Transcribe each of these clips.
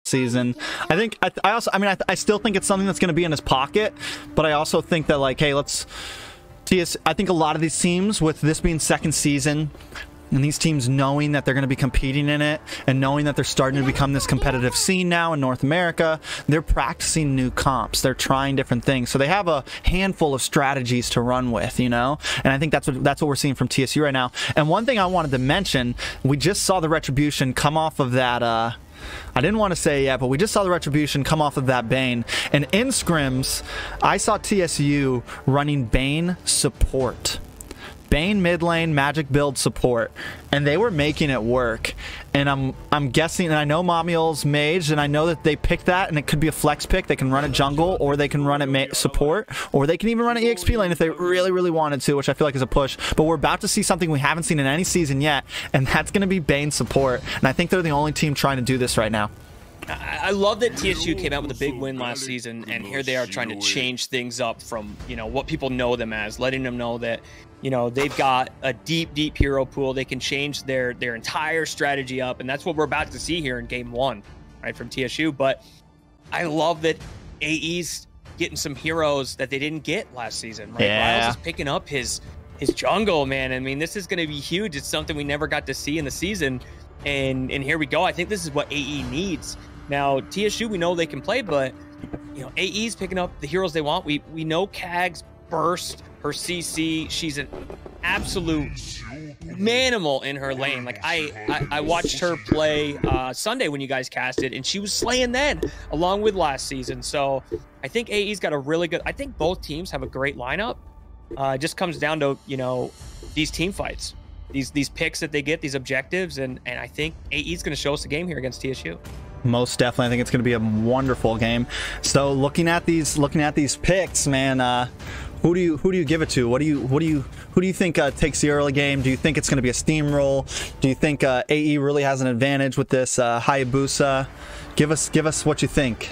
season. I still think it's something that's going to be in his pocket, but I also think that, like, hey, I think a lot of these teams, with this being second season, and these teams knowing that they're going to be competing in it and knowing that they're starting to become this competitive scene now in North America, they're practicing new comps. They're trying different things. So they have a handful of strategies to run with, you know? And I think that's what we're seeing from TSU right now. And one thing I wanted to mention, we just saw the Retribution come off of that, I didn't want to say it yet, but we just saw the Retribution come off of that Bane. And in scrims, I saw TSU running Bane support. Bane mid lane, magic build support, and they were making it work. And I'm guessing, and I know Momiel's mage, and I know that they picked that, and it could be a flex pick. They can run it jungle, or they can run it support, or they can even run an EXP lane if they really, really wanted to, which I feel like is a push. But we're about to see something we haven't seen in any season yet, and that's going to be Bane support. And I think they're the only team trying to do this right now. I love that TSU came out with a big win last season, and here they are trying to change things up from, you know, what people know them as, letting them know that, you know, they've got a deep, deep hero pool. They can change their entire strategy up, and that's what we're about to see here in game 1, right, from TSU. But I love that AE's getting some heroes that they didn't get last season, right? Yeah. Riles is picking up his jungle, man. I mean, this is going to be huge. It's something we never got to see in the season, and here we go. I think this is what AE needs. Now, TSU, we know they can play, but, you know, AE's picking up the heroes they want. We know Kag's burst, her CC. She's an absolute manimal in her lane. Like, I watched her play Sunday when you guys casted, and she was slaying then, along with last season. So I think AE's got a really good... I think both teams have a great lineup. It just comes down to, you know, these team fights, these picks that they get, these objectives, and I think AE's going to show us the game here against TSU. Most definitely. I think it's going to be a wonderful game. So looking at these picks, man, who do you give it to? Who do you think takes the early game? Do you think it's going to be a steamroll? Do you think AE really has an advantage with this Hayabusa? Give us what you think.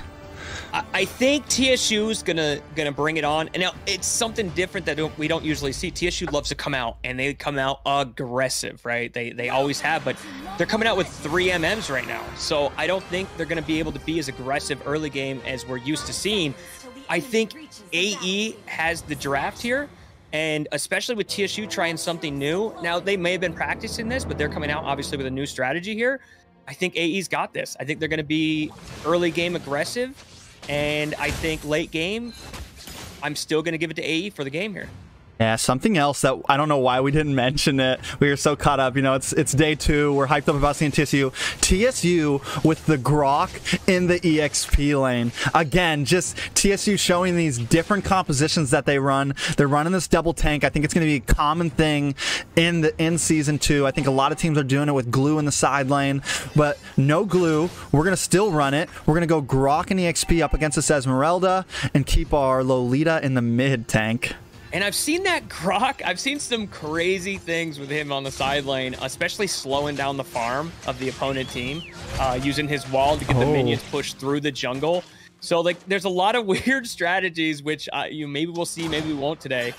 I think TSU's gonna bring it on, and now it's something different that we don't usually see. TSU loves to come out, and they come out aggressive, right? They always have, but they're coming out with 3 MMs right now, so I don't think they're gonna be able to be as aggressive early game as we're used to seeing. I think AE has the draft here, and especially with TSU trying something new. Now, they may have been practicing this, but they're coming out obviously with a new strategy here. I think AE's got this. I think they're gonna be early game aggressive. And I think late game, I'm still going to give it to AE for the game here. Yeah, something else that I don't know why we didn't mention it. We were so caught up. You know, it's day 2. We're hyped up about seeing TSU. TSU with the Grok in the EXP lane. Again, just TSU showing these different compositions that they run. They're running this double tank. I think it's going to be a common thing in Season 2. I think a lot of teams are doing it with glue in the side lane, but no glue. We're going to still run it. We're going to go Grok and EXP up against this Esmeralda and keep our Lolita in the mid tank. And I've seen that Grok. I've seen some crazy things with him on the side lane, especially slowing down the farm of the opponent team, using his wall to get the minions pushed through the jungle. So, like, there's a lot of weird strategies, which maybe we'll see, maybe we won't today,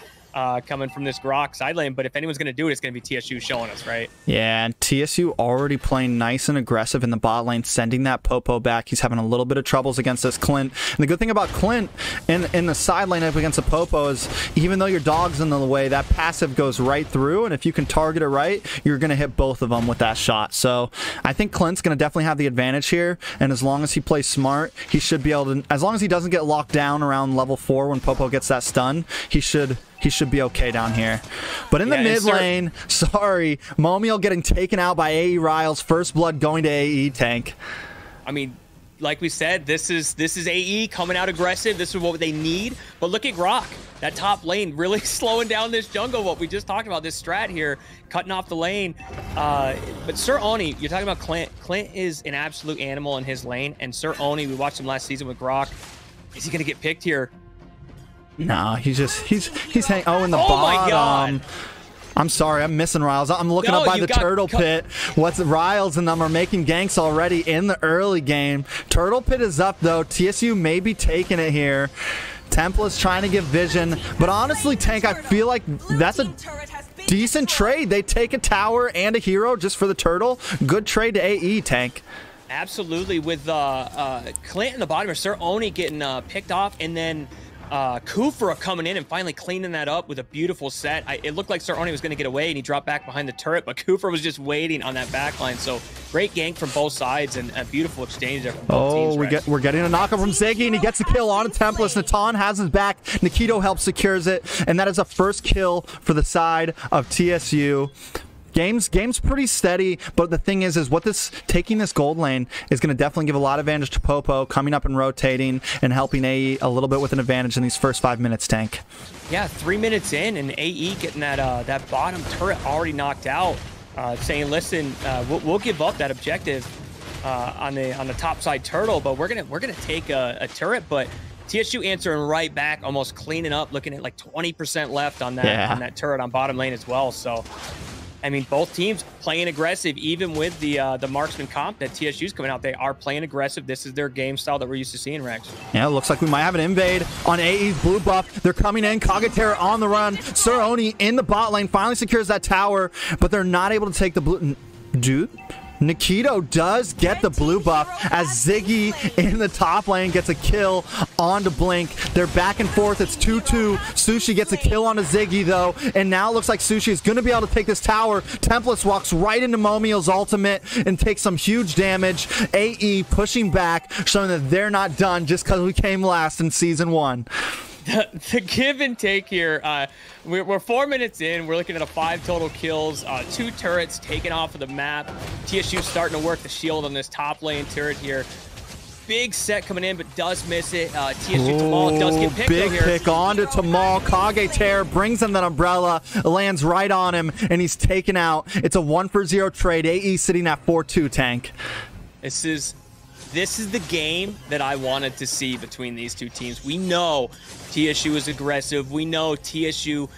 coming from this Grok side lane. But if anyone's going to do it, it's going to be TSU showing us, right? Yeah, and TSU already playing nice and aggressive in the bot lane, sending that Popo back. He's having a little bit of troubles against this Clint. And the good thing about Clint in the side lane up against the Popo is even though your dog's in the way, that passive goes right through. And if you can target it right, you're going to hit both of them with that shot. So I think Clint's going to definitely have the advantage here. And as long as he plays smart, he should be able to, as long as he doesn't get locked down around level 4 when Popo gets that stun, he should be okay down here. But in the mid lane, sorry, Momiel getting taken out by AE Riles, first blood going to AE tank. I mean, like we said, this is AE coming out aggressive. This is what they need. But look at Grok, that top lane, really slowing down this jungle. What we just talked about, this strat here, cutting off the lane. But Sir Oni, you're talking about Clint. Clint is an absolute animal in his lane. And Sir Oni, we watched him last season with Grok. Is he going to get picked here? No, he's hanging. Oh, in the bottom. My God. I'm sorry, I'm missing Riles. I'm looking up by the turtle pit. What's Riles and them are making ganks already in the early game. Turtle pit is up though. TSU may be taking it here. Templa's trying to give vision, but honestly, Tank, I feel like that's a decent trade. They take a tower and a hero just for the turtle. Good trade to AE, Tank. Absolutely, with Clint in the bottom, or Sir Oni getting picked off, and then Kufra coming in and finally cleaning that up with a beautiful set. It looked like Sir Oni was going to get away, and he dropped back behind the turret, but Kufra was just waiting on that back line. So great gank from both sides and a beautiful exchange there from both teams. We're getting a knockup from Ziggy, and he gets the kill on Tempest. Natan has his back. Nikito helps secures it, and that is a first kill for the side of TSU. Game's pretty steady, but the thing is what taking this gold lane is going to definitely give a lot of advantage to Popo, coming up and rotating and helping AE a little bit with an advantage in these first 5 minutes, Tank. Yeah, 3 minutes in, and AE getting that bottom turret already knocked out, saying, listen, we'll give up that objective on the top side turtle, but we're gonna take a turret. But TSU answering right back, almost cleaning up, looking at like 20% left on that turret on bottom lane as well. So I mean, both teams playing aggressive, even with the marksman comp that TSU's coming out. They are playing aggressive. This is their game style that we're used to seeing, Rex. Yeah, it looks like we might have an invade on AE's blue buff. They're coming in. Kageterra on the run. Sir Oni in the bot lane finally secures that tower, but they're not able to take the blue. Dude, Nikito does get the blue buff as Ziggy in the top lane gets a kill onto Blink. They're back and forth. It's 2-2. Sushi gets a kill onto Ziggy, though, and now it looks like Sushi is going to be able to take this tower. Templest walks right into Momio's ultimate and takes some huge damage. AE pushing back, showing that they're not done just because we came last in Season 1. The give and take here, we're 4 minutes in. We're looking at 5 total kills, 2 turrets taken off of the map. TSU starting to work the shield on this top lane turret here. Big set coming in, but does miss it. TSU Tamal does get picked big here. Pick onto Tamal. Kageterra brings him that umbrella, lands right on him, and he's taken out. It's a 1-for-0 trade. AE sitting at 4-2, Tank. This is the game that I wanted to see between these two teams. We know TSU is aggressive. We know TSU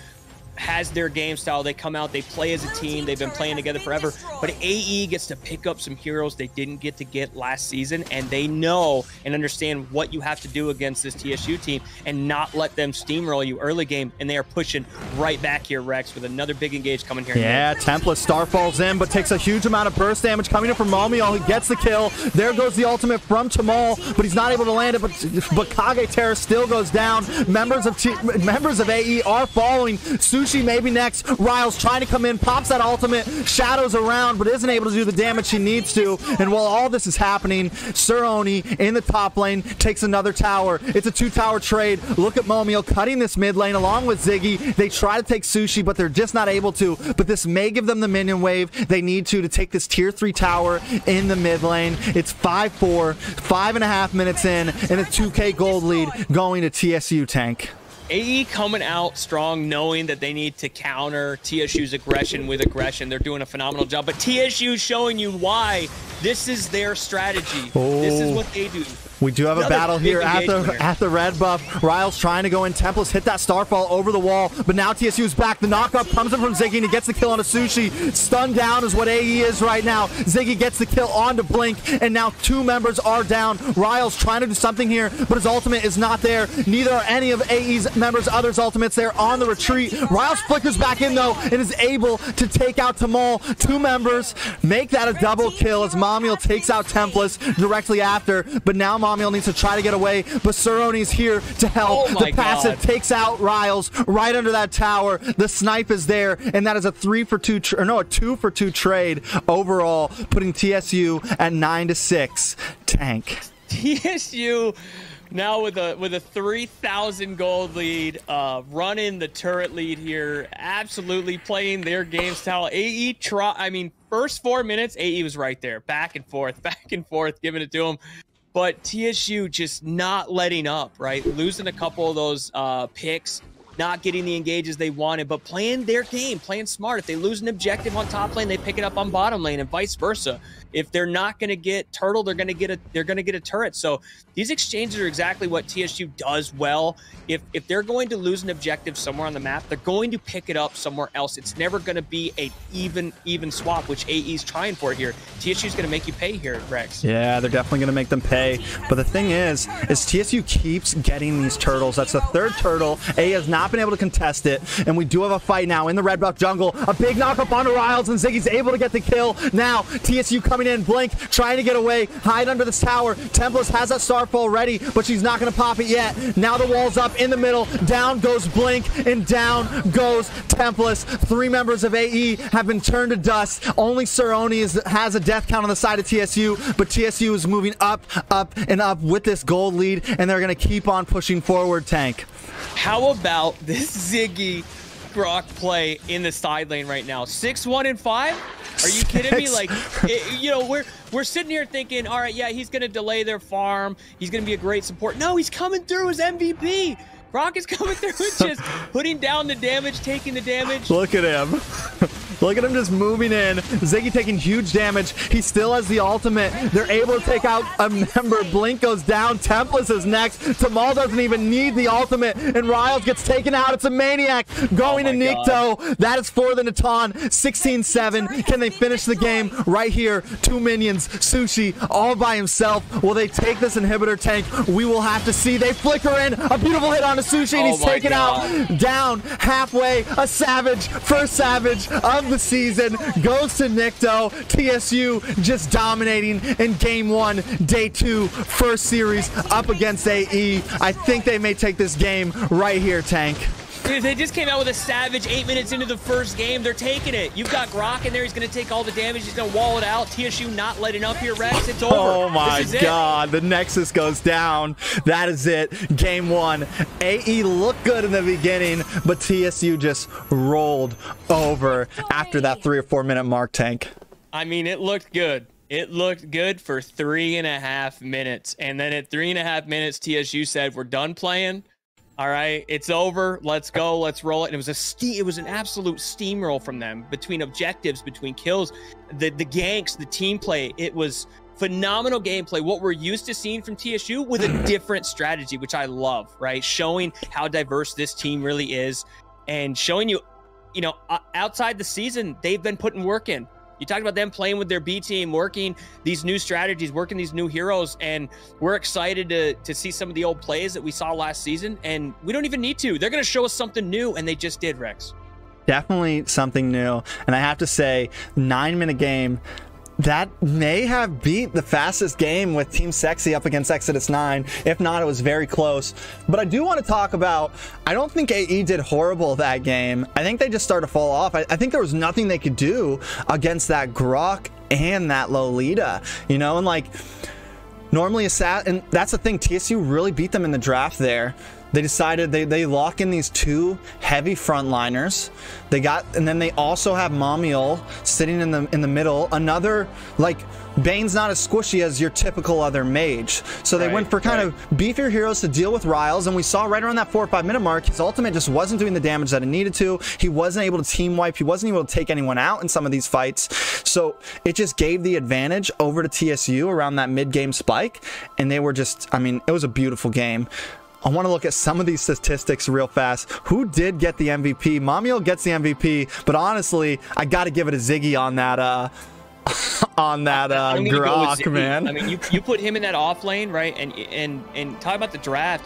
has their game style. They come out, they play as a team. They've been playing together forever. But AE gets to pick up some heroes they didn't get last season, and they know and understand what you have to do against this TSU team and not let them steamroll you early game. And they are pushing right back here, Rex, with another big engage coming here. Yeah, Templest star falls in, but takes a huge amount of burst damage coming in from Momio, who gets the kill. There goes the ultimate from Tamal, but he's not able to land it. But Kageterra still goes down. Members of AE are following. Sushi maybe next. Riles trying to come in, pops that ultimate, shadows around, but isn't able to do the damage he needs to. And while all this is happening, Sir Oni in the top lane takes another tower. It's a 2-tower trade. Look at Momio cutting this mid lane along with Ziggy. They try to take Sushi, but they're just not able to. But this may give them the minion wave they need to take this tier 3 tower in the mid lane. It's 5-4, 5.5 minutes in, and a 2K gold lead going to TSU, Tank. AE coming out strong, knowing that they need to counter TSU's aggression with aggression. They're doing a phenomenal job, but TSU showing you why this is their strategy. This is what they do. We do have a battle here at the red buff. Riles trying to go in. Tempest hit that starfall over the wall, but now TSU's back. The knockup comes in from Ziggy, and he gets the kill onto Sushi. Stunned down is what AE is right now. Ziggy gets the kill onto Blink, and now 2 members are down. Riles trying to do something here, but his ultimate is not there. Neither are any of AE's members' others' ultimates. They're on the retreat. Riles flickers back in, though, and is able to take out Tamal. 2 members make that a double kill as Momio takes out Templest directly after, but now Momio needs to try to get away, but Sir Oni's here to help. The passive takes out Riles right under that tower. The snipe is there, and that is a 2-for-2 trade overall, putting TSU at 9-6. Tank. TSU now with a 3,000 gold lead, running the turret lead here, absolutely playing their game style. AE first 4 minutes, AE was right there, back and forth, giving it to them. But TSU just not letting up, right? Losing a couple of those picks, not getting the engages they wanted, but playing their game, playing smart. If they lose an objective on top lane, they pick it up on bottom lane, and vice versa. If they're not going to get turtle, they're going to get a turret. So these exchanges are exactly what TSU does well. If they're going to lose an objective somewhere on the map, they're going to pick it up somewhere else. It's never going to be a even swap, which AE's trying for here. TSU's going to make you pay here, Rex. Yeah, they're definitely going to make them pay. But the thing is TSU keeps getting these turtles. That's the 3rd turtle. AE has not been able to contest it, and we do have a fight now in the red buff jungle. A big knockup onto Riles, and Ziggy's able to get the kill. Now TSU coming coming in. Blink trying to get away, hide under this tower. Tempest has that Starfall ready, but she's not going to pop it yet. Now the wall's up in the middle. Down goes Blink, and down goes Tempest. 3 members of AE have been turned to dust. Only Cerrone has a death count on the side of TSU, but TSU is moving up, up, and up with this gold lead, and they're going to keep on pushing forward, Tank. How about this Ziggy Grok play in the side lane right now? 6-1 and 5? Are you kidding me? Like, you know, we're sitting here thinking, all right, yeah, he's going to delay their farm. He's going to be a great support. No, he's coming through as MVP. Grok is coming through and just putting down the damage, taking the damage. Look at him. Look at him just moving in. Ziggy taking huge damage. He still has the ultimate. They're able to take out a member. Blink goes down. Templess is next. Tamal doesn't even need the ultimate. And Riles gets taken out. It's a Maniac going to Nikto. That is for the Natan. 16-7. Can they finish the game right here? 2 minions. Sushi all by himself. Will they take this inhibitor, Tank? We will have to see. They flicker in. A beautiful hit on a Sushi, and he's taken out. Down halfway. A Savage. First Savage of the season goes to Nikto. TSU just dominating in game 1, day 2, first series up against AE. I think they may take this game right here, Tank. Dude, they just came out with a Savage 8 minutes into the first game. They're taking it. You've got Grok in there. He's going to take all the damage. He's going to wall it out. TSU not letting up here, Rex. It's over. Oh my God. The Nexus goes down. That is it. Game 1. AE looked good in the beginning, but TSU just rolled over after that 3 or 4 minute mark, Tank. I mean, it looked good. It looked good for 3.5 minutes. And then at 3.5 minutes, TSU said, we're done playing. All right, it's over. Let's go. Let's roll it. And it was an absolute steamroll from them between objectives, between kills, the ganks, the team play. It was phenomenal gameplay. What we're used to seeing from TSU with a different strategy, which I love, right? Showing how diverse this team really is and showing you, you know, outside the season, they've been putting work in. You talked about them playing with their B team, working these new strategies, working these new heroes, and we're excited to see some of the old plays that we saw last season, and we don't even need to. They're going to show us something new, and they just did, Rex. Definitely something new, and I have to say, 9-minute game, that may have beat the fastest game with Team Sexy up against Exodus 9. If not, it was very close. But I do want to talk about, I don't think AE did horrible that game. I think they just started to fall off. I think there was nothing they could do against that Grok and that Lolita, you know, and like normally and that's the thing, TSU really beat them in the draft there. They decided they lock in these 2 heavy frontliners. And then they also have Mamiel sitting in the middle. Another, like, Bane's not as squishy as your typical other mage. So they went for kind of beefier heroes to deal with Riles, and we saw right around that 4 or 5 minute mark, his ultimate just wasn't doing the damage that it needed to. He wasn't able to team wipe. He wasn't able to take anyone out in some of these fights. So it just gave the advantage over to TSU around that mid-game spike, and they were just, I mean, it was a beautiful game. I want to look at some of these statistics real fast. Who did get the MVP? Mamiel gets the MVP, but honestly, I got to give it a Ziggy on that Grok, man. I mean, you put him in that off lane, right? And talk about the draft.